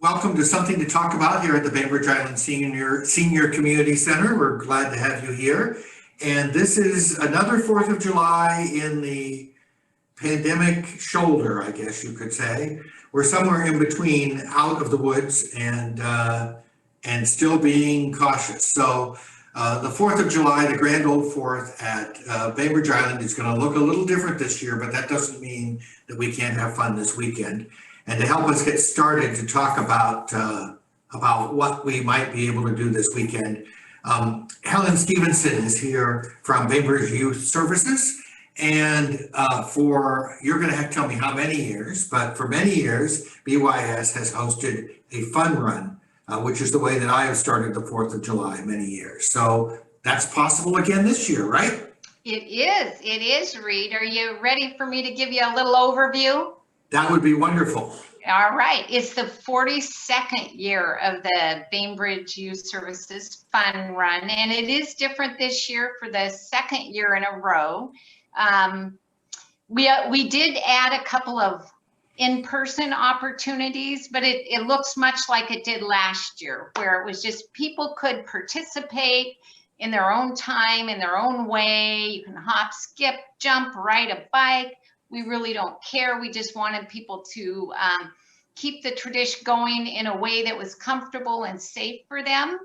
Welcome to Something to Talk About here at the Bainbridge Island Senior Community Center. We're glad to have you here. And this is another 4th of July in the pandemic shoulder, I guess you could say. We're somewhere in between out of the woods and still being cautious. So the 4th of July, the grand old 4th at Bainbridge Island is going to look a little different this year, but that doesn't mean that we can't have fun this weekend. And to help us get started to talk about what we might be able to do this weekend, Helen Stevenson is here from Bainbridge Youth Services. And you're going to have to tell me how many years, but for many years, BYS has hosted a fun run, which is the way that I have started the 4th of July many years. So that's possible again this year, right? It is, Reed. Are you ready for me to give you a little overview? That would be wonderful. All right. It's the 42nd year of the Bainbridge Youth Services Fun Run, and it is different this year for the second year in a row. We did add a couple of in-person opportunities, but it looks much like it did last year, where it was just people could participate in their own time, in their own way. You can hop, skip, jump, ride a bike. We really don't care. We just wanted people to keep the tradition going in a way that was comfortable and safe for them.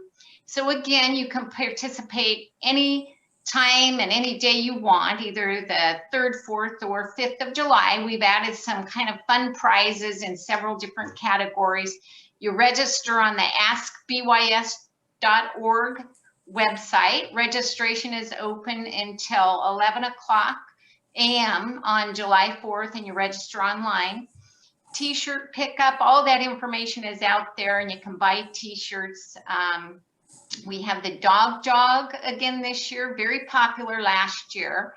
So again, you can participate any time and any day you want, either the 3rd, 4th, or 5th of July. We've added some kind of fun prizes in several different categories. You register on the askbys.org website. Registration is open until 11 o'clock a.m. on July 4th, and you register online. T-shirt pickup, all that information is out there, and you can buy t-shirts. We have the dog jog again this year, very popular last year.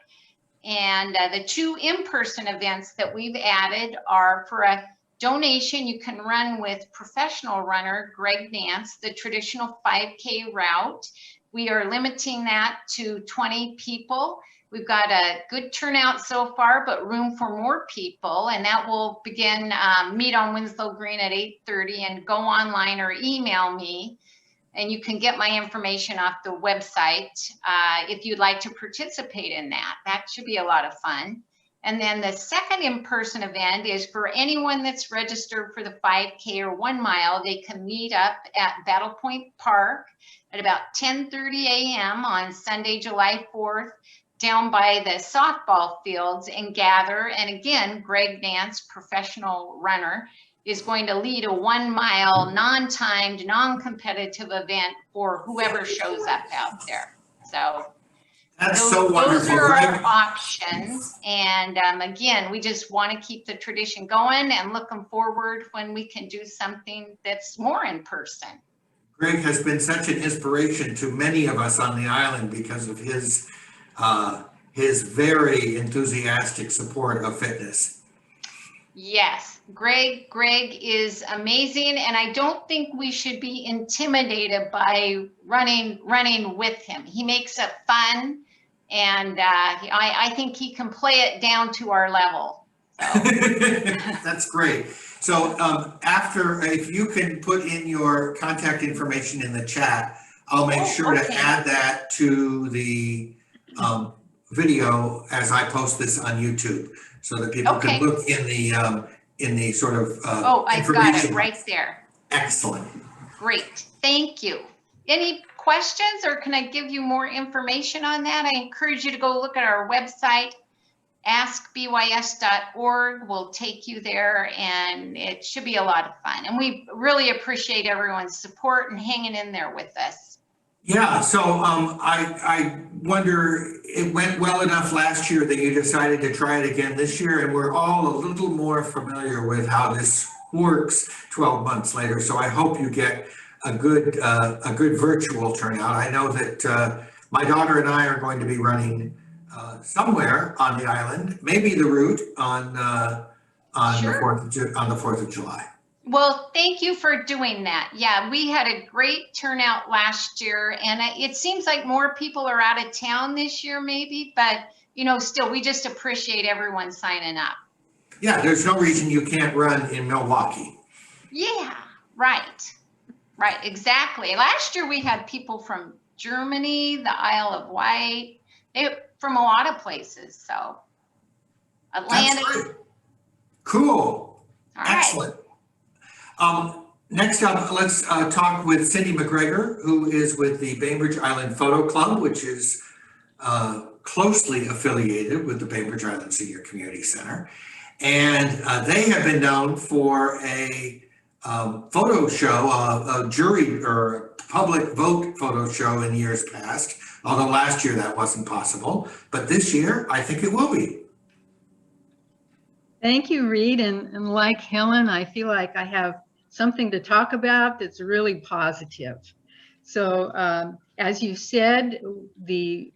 And the 2 in-person events that we've added are for a donation. You can run with professional runner Greg Nance, the traditional 5K route. We are limiting that to 20 people. We've got a good turnout so far, but room for more people, and that will begin meet on Winslow Green at 8:30 and go online or email me, and you can get my information off the website if you'd like to participate in that. That should be a lot of fun. And then the second in-person event is for anyone that's registered for the 5K or 1 mile. They can meet up at Battle Point Park at about 10:30 a.m. on Sunday, July 4th. Down by the softball fields and gather. And again, Greg Nance, professional runner, is going to lead a 1 mile non-timed, non-competitive event for whoever shows up out there. So those are our options. And again, we just want to keep the tradition going and looking forward when we can do something that's more in person. Greg has been such an inspiration to many of us on the island because of his very enthusiastic support of fitness. Yes, Greg is amazing, and I don't think we should be intimidated by running with him. He makes it fun, and I think he can play it down to our level. So. That's great. So if you can put in your contact information in the chat, I'll make sure to add that to the video as I post this on YouTube, so that people can look in the sort of I've got it right there. Excellent. Great, thank you. Any questions, or can I give you more information on that? I encourage you to go look at our website, askbys.org. Will take you there, and it should be a lot of fun. And we really appreciate everyone's support and hanging in there with us. Yeah, so I wonder, it went well enough last year that you decided to try it again this year, and we're all a little more familiar with how this works 12 months later. So I hope you get a good virtual turnout. I know that my daughter and I are going to be running somewhere on the island, maybe the route on the 4th of July. Well, thank you for doing that. Yeah, we had a great turnout last year, and it seems like more people are out of town this year maybe, but still, we just appreciate everyone signing up. Yeah, there's no reason you can't run in Milwaukee. Yeah, Right, right, exactly. Last year we had people from Germany, the Isle of Wight, from a lot of places. So That's Atlanta. great. Cool. All right. Excellent. Next up, let's talk with Cindy McGregor, who is with the Bainbridge Island Photo Club, which is closely affiliated with the Bainbridge Island Senior Community Center. And they have been known for a photo show, a jury or public vote photo show in years past, although last year that wasn't possible. But this year, I think it will be. Thank you, Reed. And like Helen, I feel like I have something to talk about that's really positive. So as you said, the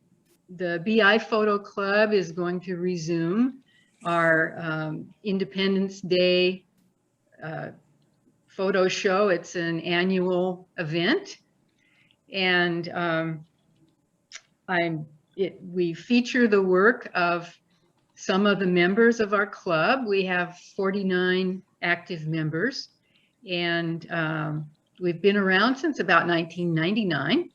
BI Photo Club is going to resume our Independence Day photo show. It's an annual event. And we feature the work of some of the members of our club. We have 49 active members, and we've been around since about 1999.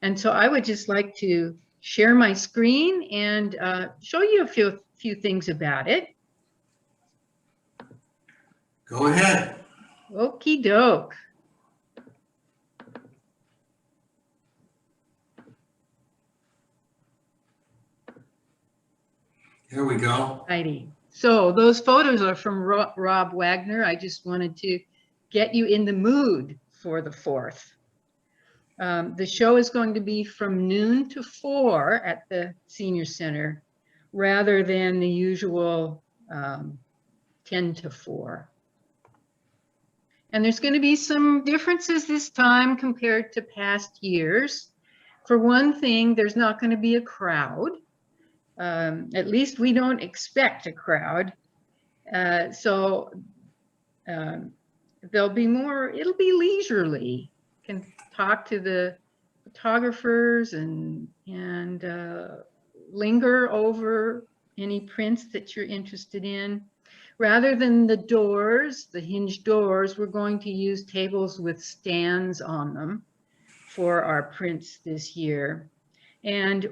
And so I would just like to share my screen and show you a few things about it. Go ahead. Okie doke. Here we go. Righty. So those photos are from Rob Wagner. I just wanted to get you in the mood for the 4th. The show is going to be from noon to 4 at the Senior Center, rather than the usual 10 to 4. And there's going to be some differences this time compared to past years. For one thing, there's not going to be a crowd. At least we don't expect a crowd. So there'll be more, it'll be leisurely. Can talk to the photographers and linger over any prints that you're interested in. Rather than the doors, the hinged doors, we're going to use tables with stands on them for our prints this year. And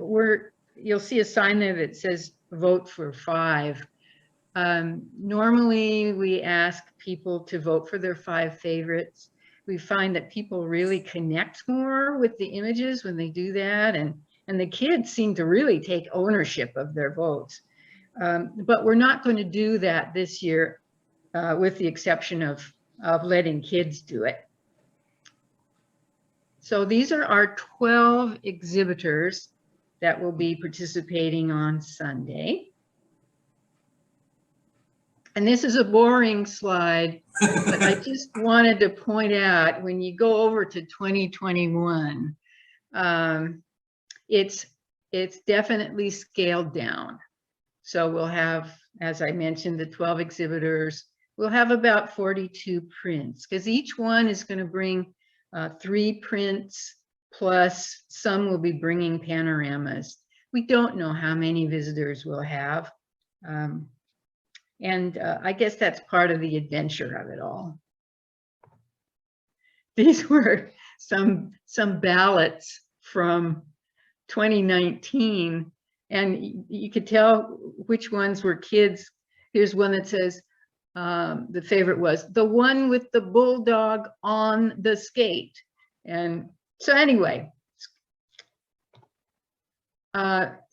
you'll see a sign there that says vote for 5. Normally we ask people to vote for their 5 favorites. We find that people really connect more with the images when they do that, and the kids seem to really take ownership of their votes. But we're not going to do that this year, with the exception of letting kids do it. So these are our 12 exhibitors that will be participating on Sunday. And this is a boring slide, but I just wanted to point out, when you go over to 2021, it's definitely scaled down. So we'll have, as I mentioned, the 12 exhibitors. We'll have about 42 prints, because each one is going to bring 3 prints, plus some will be bringing panoramas. We don't know how many visitors we'll have. And I guess that's part of the adventure of it all. These were some ballots from 2019, and you could tell which ones were kids. Here's one that says, the favorite was the one with the bulldog on the skate. And so anyway,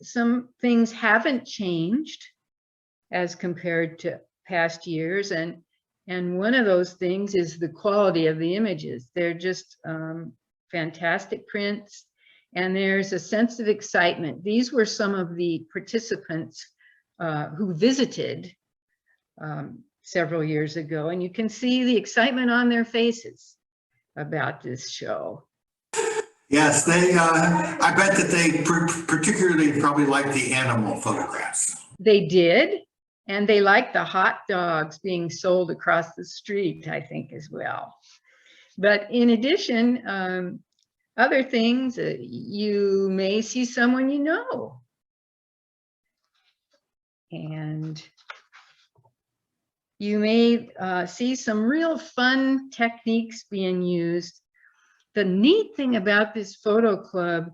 some things haven't changed as compared to past years, and one of those things is the quality of the images. They're just fantastic prints, and there's a sense of excitement. These were some of the participants who visited several years ago, and you can see the excitement on their faces about this show. Yes, they. I bet that they particularly probably like the animal photographs. They did, and they liked the hot dogs being sold across the street, I think, as well. But in addition, other things, you may see someone you know. And you may see some real fun techniques being used. The neat thing about this photo club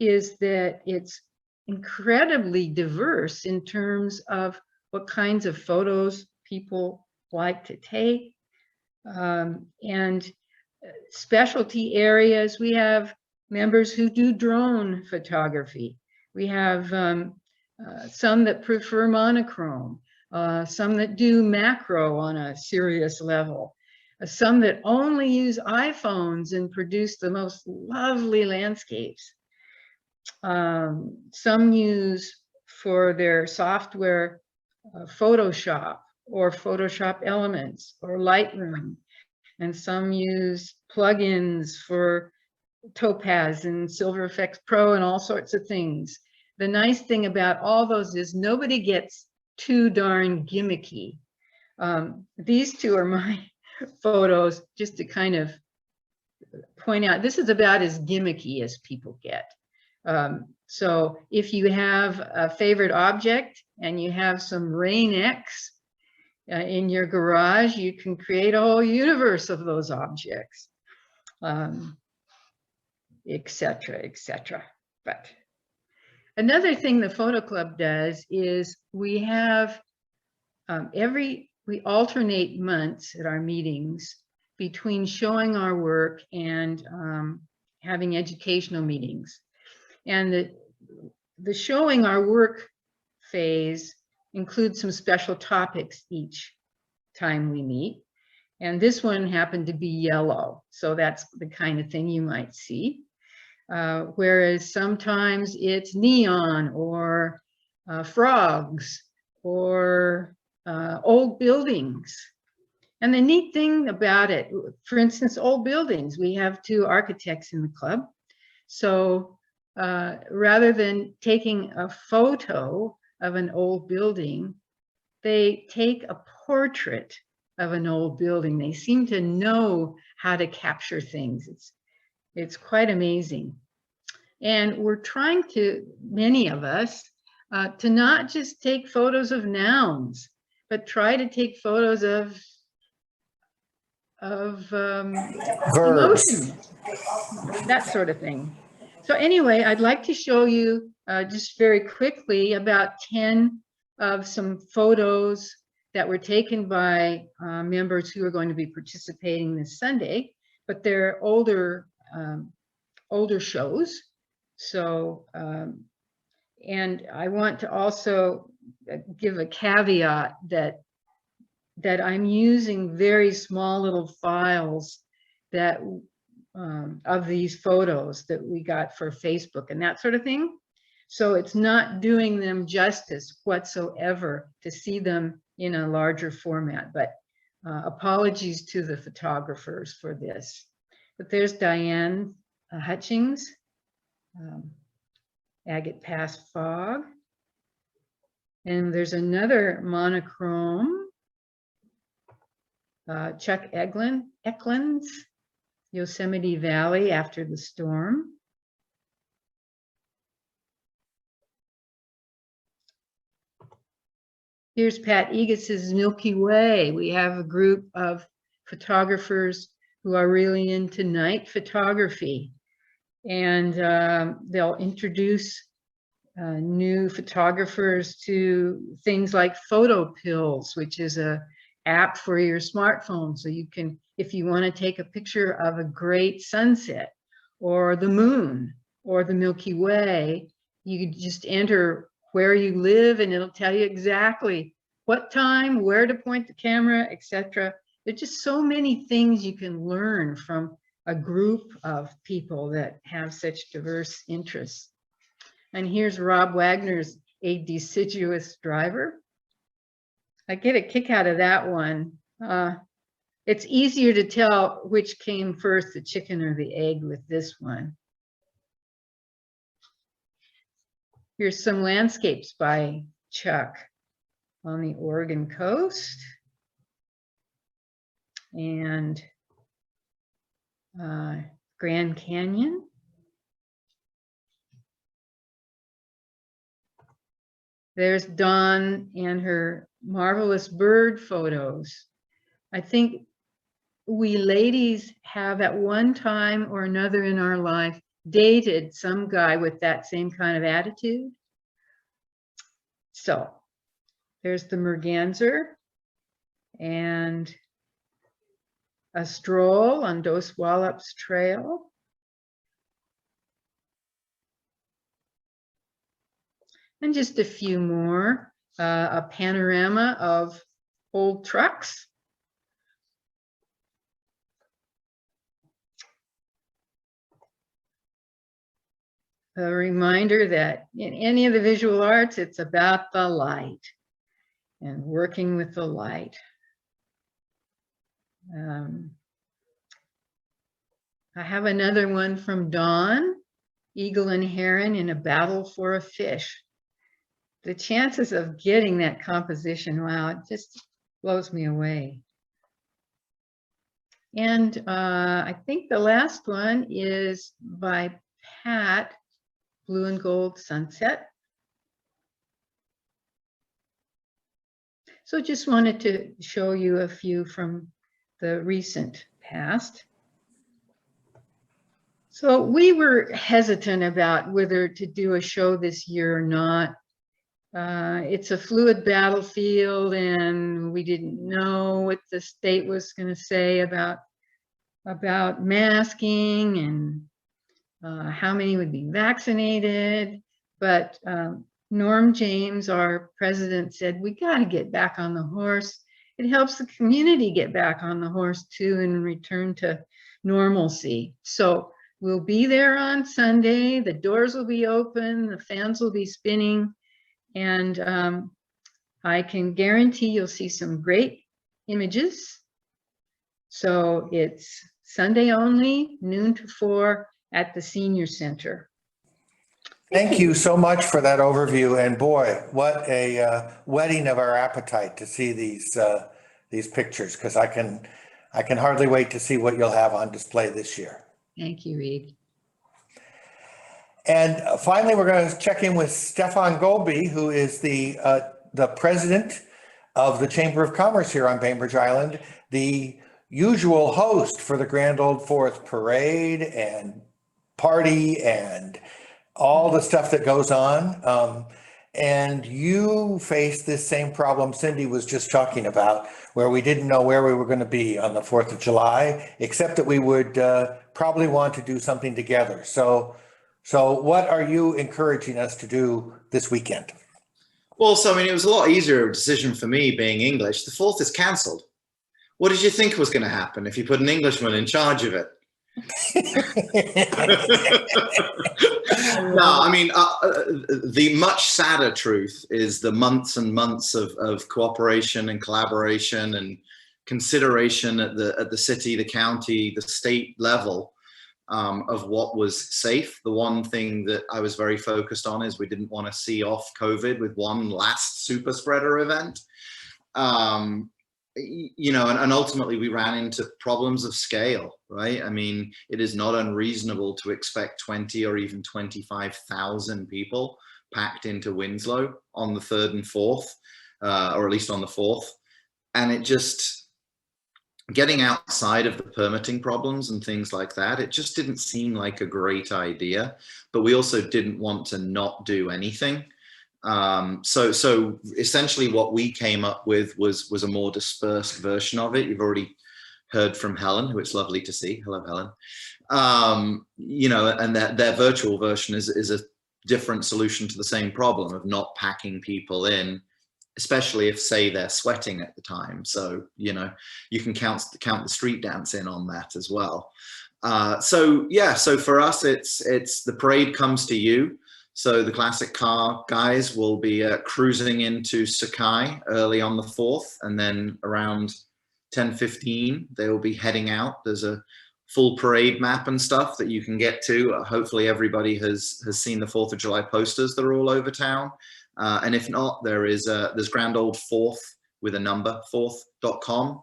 is that it's incredibly diverse in terms of what kinds of photos people like to take. And specialty areas, we have members who do drone photography. We have some that prefer monochrome, some that do macro on a serious level, some that only use iPhones and produce the most lovely landscapes. Some use for their software Photoshop or Photoshop Elements or Lightroom, and some use plugins for Topaz and Silver Effects Pro and all sorts of things. The nice thing about all those is nobody gets too darn gimmicky. These two are my photos just to kind of point out, this is about as gimmicky as people get. So if you have a favorite object and you have some Rain X in your garage, you can create a whole universe of those objects, etc., etc. But another thing the Photo Club does is we have we alternate months at our meetings between showing our work and having educational meetings. And the showing our work phase includes some special topics each time we meet. And this one happened to be yellow. So that's the kind of thing you might see. Whereas sometimes it's neon or frogs or old buildings. And the neat thing about it, for instance, old buildings, we have 2 architects in the club. So rather than taking a photo of an old building, they take a portrait of an old building. They seem to know how to capture things. It's quite amazing. And we're trying to, many of us, to not just take photos of nouns, but try to take photos of emotions, that sort of thing. So anyway, I'd like to show you just very quickly about 10 of some photos that were taken by members who are going to be participating this Sunday, but they're older shows. So, and I want to also give a caveat that I'm using very small little files that of these photos that we got for Facebook and that sort of thing. So it's not doing them justice whatsoever to see them in a larger format, but apologies to the photographers for this. But there's Diane Hutchings, Agate Pass Fog. And there's another monochrome, Chuck Eklund's Yosemite Valley After the Storm. Here's Pat Egaas's Milky Way. We have a group of photographers who are really into night photography. And they'll introduce new photographers to things like Photo Pills, which is an app for your smartphone. So you can, if you want to take a picture of a great sunset or the moon or the Milky Way, you just enter where you live and it'll tell you exactly what time, where to point the camera, etc. There's just so many things you can learn from a group of people that have such diverse interests. And here's Rob Wagner's A Deciduous Driver. I get a kick out of that one. It's easier to tell which came first, the chicken or the egg, with this one. Here's some landscapes by Chuck on the Oregon coast. And Grand Canyon. There's Dawn and her marvelous bird photos. I think we ladies have at one time or another in our life dated some guy with that same kind of attitude. So there's the merganser and a stroll on Dos Wallops Trail. And just a few more, a panorama of old trucks. A reminder that in any of the visual arts, it's about the light and working with the light. I have another one from Dawn, Eagle and Heron in a battle for a fish. The chances of getting that composition, wow, it just blows me away. And I think the last one is by Pat, Blue and Gold Sunset. So just wanted to show you a few from the recent past. So we were hesitant about whether to do a show this year or not. It's a fluid battlefield, and we didn't know what the state was going to say about masking and how many would be vaccinated. But Norm James, our president, said, we got to get back on the horse. It helps the community get back on the horse too and return to normalcy. So we'll be there on Sunday. The doors will be open. The fans will be spinning. And I can guarantee you'll see some great images. So it's Sunday only, noon to 4 at the Senior Center. Thank you so much for that overview. And boy, what a whetting of our appetite to see these pictures, because I can hardly wait to see what you'll have on display this year. Thank you, Reed. And finally, we're going to check in with Stefan Golby, who is the president of the Chamber of Commerce here on Bainbridge Island, the usual host for the Grand Old Fourth Parade and party and all the stuff that goes on. And you face this same problem Cindy was just talking about, where we didn't know where we were going to be on the 4th of July, except that we would probably want to do something together. So what are you encouraging us to do this weekend? Well, so I mean, it was a lot easier decision for me being English. The 4th is cancelled. What did you think was going to happen if you put an Englishman in charge of it? No, I mean, the much sadder truth is the months and months of cooperation and collaboration and consideration at the city, the county, the state level of what was safe. The one thing that I was very focused on is we didn't want to see off COVID with one last super spreader event. You know, and ultimately we ran into problems of scale, right? I mean, it is not unreasonable to expect 20 or even 25,000 people packed into Winslow on the 3rd and 4th, or at least on the 4th. And it just, getting outside of the permitting problems and things like that, it just didn't seem like a great idea. But we also didn't want to not do anything. So essentially what we came up with was a more dispersed version of it. You've already heard from Helen, who it's lovely to see. Hello, Helen. You know, and their virtual version is a different solution to the same problem of not packing people in, especially if, say, they're sweating at the time. So, you know, you can count the street dance in on that as well. So yeah, so for us, it's the parade comes to you. So the classic car guys will be cruising into Sakai early on the 4th, and then around 10:15 they will be heading out. There's a full parade map and stuff that you can get to. Hopefully everybody has seen the 4th of July posters that are all over town. And if not, there's Grand Old Fourth with a number, fourth.com.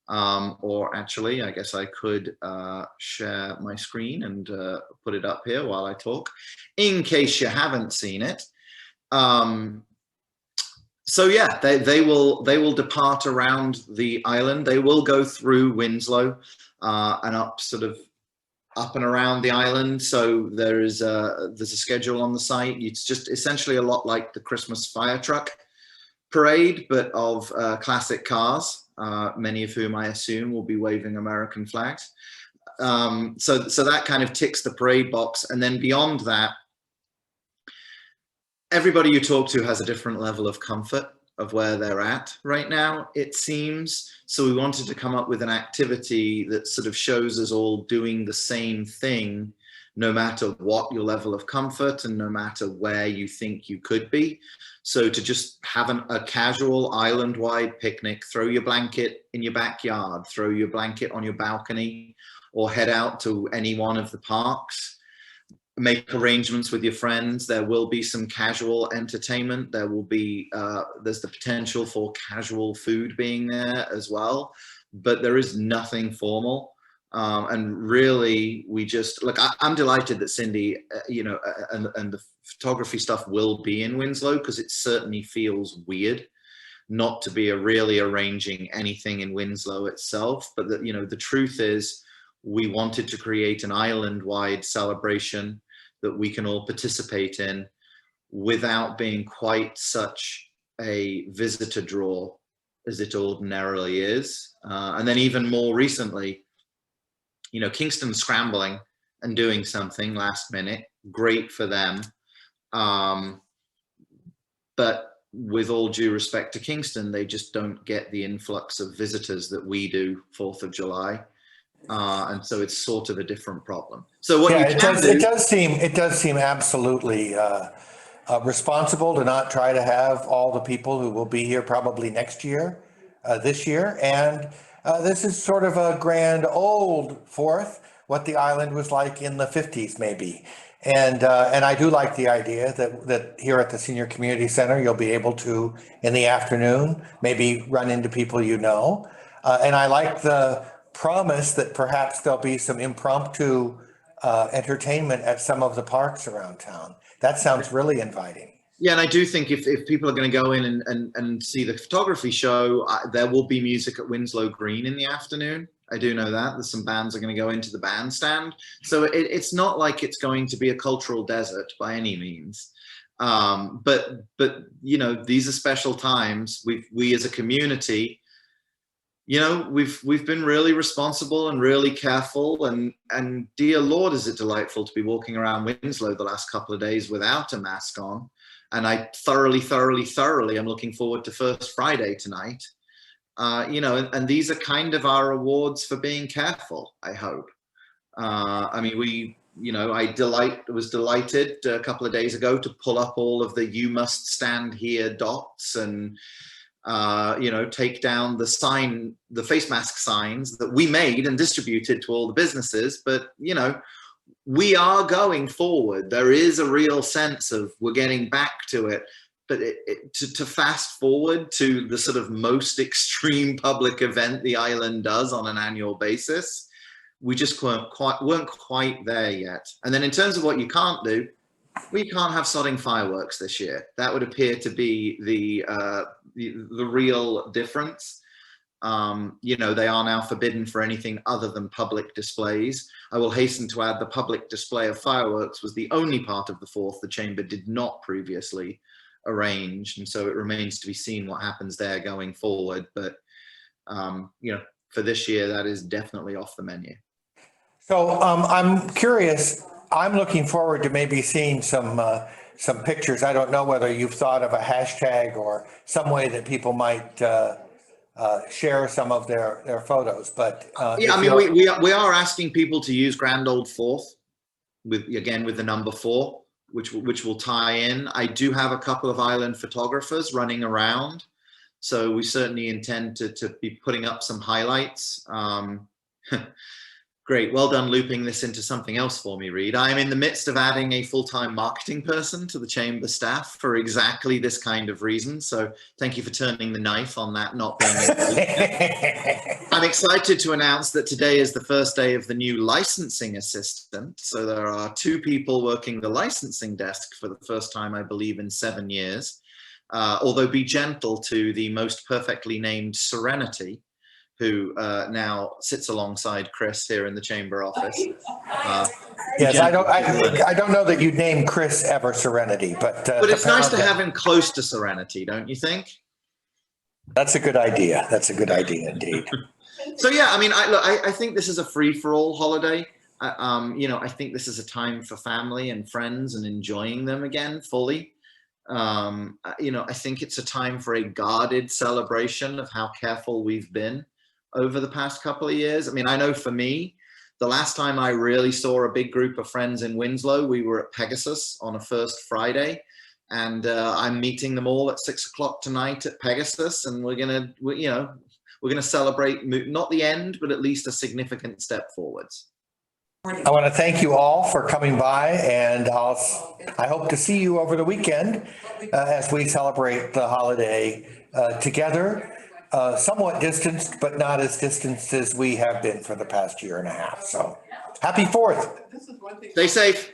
Or actually, I guess I could share my screen and put it up here while I talk, in case you haven't seen it. So yeah, they will depart around the island. They will go through Winslow and up and around the island. So there's a schedule on the site. It's just essentially a lot like the Christmas fire truck parade, but of classic cars, many of whom I assume will be waving American flags. So that kind of ticks the parade box. And then beyond that, everybody you talk to has a different level of comfort of where they're at right now, it seems. So we wanted to come up with an activity that sort of shows us all doing the same thing, no matter what your level of comfort and no matter where you think you could be. So to just have a casual island-wide picnic, throw your blanket in your backyard, throw your blanket on your balcony, or head out to any one of the parks. Make arrangements with your friends. There will be some casual entertainment. There will be, there's the potential for casual food being there as well, but there is nothing formal. And really, we just, look, I'm delighted that Cindy, and the photography stuff will be in Winslow, because it certainly feels weird not to be really arranging anything in Winslow itself. But the truth is, we wanted to create an island-wide celebration that we can all participate in without being quite such a visitor draw as it ordinarily is. And then even more recently, Kingston scrambling and doing something last minute, great for them. But with all due respect to Kingston, they just don't get the influx of visitors that we do 4th of July. And so it's sort of a different problem. So what it does seem absolutely responsible to not try to have all the people who will be here probably next year, this year. And this is sort of a grand old 4th, what the island was like in the 50s maybe. And I do like the idea that here at the Senior Community Center, you'll be able to, in the afternoon, maybe run into people you know. And I like the promise that perhaps there'll be some impromptu entertainment at some of the parks around town. That sounds really inviting. Yeah, and I do think if people are going to go in and see the photography show, there will be music at Winslow Green in the afternoon. I do know that. There's some bands are going to go into the bandstand. So it's not like it's going to be a cultural desert by any means. But these are special times. We as a community, we've been really responsible and really careful, and dear Lord, is it delightful to be walking around Winslow the last couple of days without a mask on. And I thoroughly am looking forward to First Friday tonight. And these are kind of our awards for being careful, I hope. I was delighted a couple of days ago to pull up all of the "you must stand here" dots and take down the face mask signs that we made and distributed to all the businesses. But, we are going forward. There is a real sense of we're getting back to it. But to fast forward to the sort of most extreme public event the island does on an annual basis, we just weren't quite there yet. And then in terms of what you can't do, we can't have sodding fireworks this year. That would appear to be the real difference. They are now forbidden for anything other than public displays. I will hasten to add the public display of fireworks was the only part of the 4th the Chamber did not previously arrange. And so it remains to be seen what happens there going forward. But, for this year, that is definitely off the menu. So I'm curious. I'm looking forward to maybe seeing some pictures. I don't know whether you've thought of a hashtag or some way that people might share some of their photos. But we are asking people to use Grand Old 4th with the number 4, which will tie in. I do have a couple of island photographers running around, so we certainly intend to be putting up some highlights. Great. Well done looping this into something else for me, Reed. I'm in the midst of adding a full-time marketing person to the Chamber staff for exactly this kind of reason. So thank you for turning the knife on that not being I'm excited to announce that today is the first day of the new licensing assistant. So there are 2 people working the licensing desk for the first time, I believe, in 7 years. although be gentle to the most perfectly named Serenity, who now sits alongside Chris here in the chamber office. Yes, I don't know that you'd name Chris ever Serenity, but it's nice to have him close to Serenity, don't you think? That's a good idea. That's a good idea indeed. So yeah, I mean, I think this is a free-for-all holiday. You know, I think this is a time for family and friends and enjoying them again fully. You know, I think it's a time for a guarded celebration of how careful we've been over the past couple of years. I mean, I know for me, the last time I really saw a big group of friends in Winslow, we were at Pegasus on a first Friday, and I'm meeting them all at 6 o'clock tonight at Pegasus, and we're gonna celebrate not the end, but at least a significant step forwards. I want to thank you all for coming by, and I hope to see you over the weekend as we celebrate the holiday together, somewhat distanced, but not as distanced as we have been for the past year and a half. So happy 4th. Stay safe.